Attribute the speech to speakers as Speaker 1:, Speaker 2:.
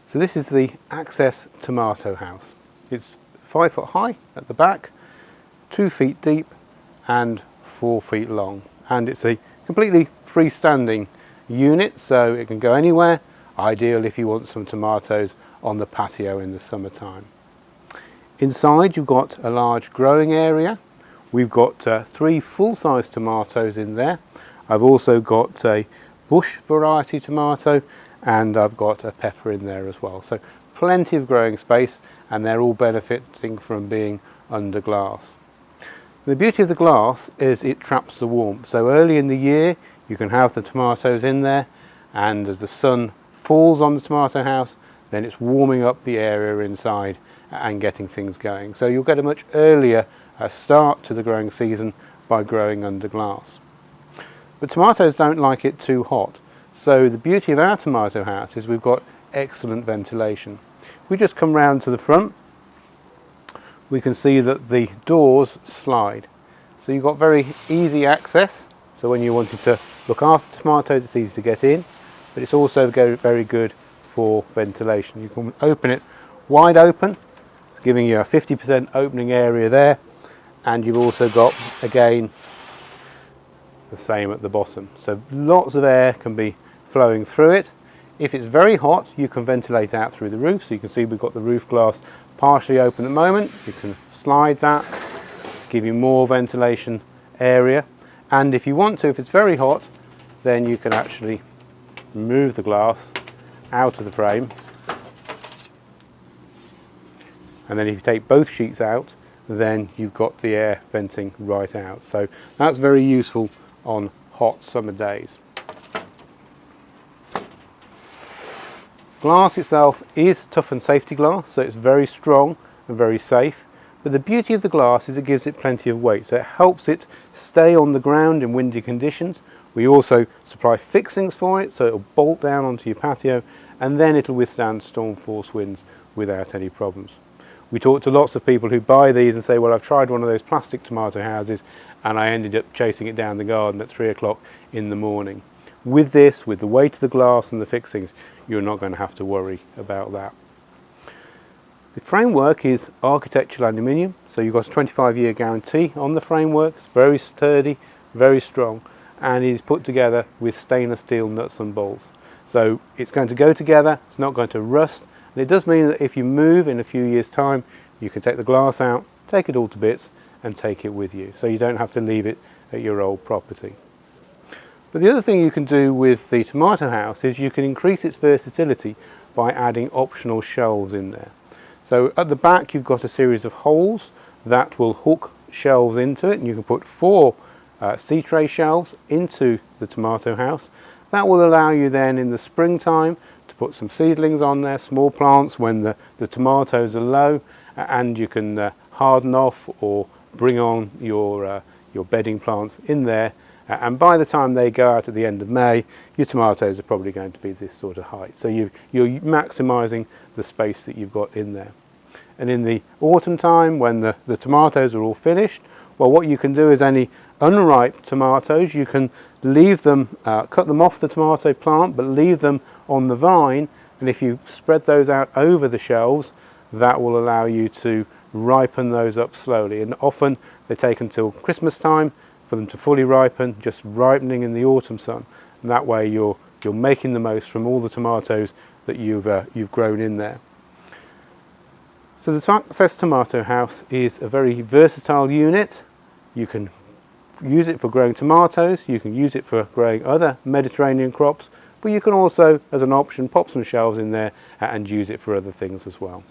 Speaker 1: So this is the access tomato house. It's 5 foot high at the back, 2 feet deep and 4 feet long. And it's a completely freestanding unit, so it can go anywhere. Ideal if you want some tomatoes on the patio in the summertime. Inside you've got a large growing area. We've got 3 full-size tomatoes in there. I've also got a bush variety tomato and I've got a pepper in there as well. So plenty of growing space, and they're all benefiting from being under glass. The beauty of the glass is it traps the warmth. So early in the year you can have the tomatoes in there, and as the sun falls on the tomato house, then it's warming up the area inside and getting things going. So you'll get a much earlier start to the growing season by growing under glass. But tomatoes don't like it too hot. So the beauty of our tomato house is we've got excellent ventilation. We just come round to the front, we can see that the doors slide. So you've got very easy access. So when you wanted to look after tomatoes, it's easy to get in, but it's also very good for ventilation. You can open it wide open, it's giving you a 50% opening area there, and you've also got, again, the same at the bottom. So lots of air can be flowing through it. If it's very hot, you can ventilate out through the roof. So you can see we've got the roof glass partially open at the moment. You can slide that, give you more ventilation area. And if you want to, if it's very hot, then you can actually remove the glass out of the frame. And then if you take both sheets out, then you've got the air venting right out. So that's very useful on hot summer days. Glass itself is tough and safety glass, so it's very strong and very safe. But the beauty of the glass is it gives it plenty of weight, so it helps it stay on the ground in windy conditions. We also supply fixings for it, so it'll bolt down onto your patio, and then it'll withstand storm force winds without any problems. We talk to lots of people who buy these and say, well, I've tried one of those plastic tomato houses and I ended up chasing it down the garden at 3 o'clock in the morning. With this, with the weight of the glass and the fixings, you're not going to have to worry about that. The framework is architectural aluminium, so you've got a 25-year guarantee on the framework. It's very sturdy, very strong, and it is put together with stainless steel nuts and bolts. So it's going to go together, it's not going to rust, and it does mean that if you move in a few years' time, you can take the glass out, take it all to bits, and take it with you. So you don't have to leave it at your old property. But the other thing you can do with the tomato house is you can increase its versatility by adding optional shelves in there. So at the back you've got a series of holes that will hook shelves into it, and you can put 4 sea tray shelves into the tomato house. That will allow you then in the springtime to put some seedlings on there, small plants when the tomatoes are low, and you can harden off or bring on your bedding plants in there. And by the time they go out at the end of May, your tomatoes are probably going to be this sort of height. So you're maximising the space that you've got in there. And in the autumn time, when the tomatoes are all finished, well, what you can do is any unripe tomatoes, you can leave them, cut them off the tomato plant, but leave them on the vine. And if you spread those out over the shelves, that will allow you to ripen those up slowly. And often they take until Christmas time for them to fully ripen, just ripening in the autumn sun. And that way you're making the most from all the tomatoes that you've grown in there. So the Access Tomato House is a very versatile unit. You can use it for growing tomatoes, you can use it for growing other Mediterranean crops, but you can also, as an option, pop some shelves in there and use it for other things as well.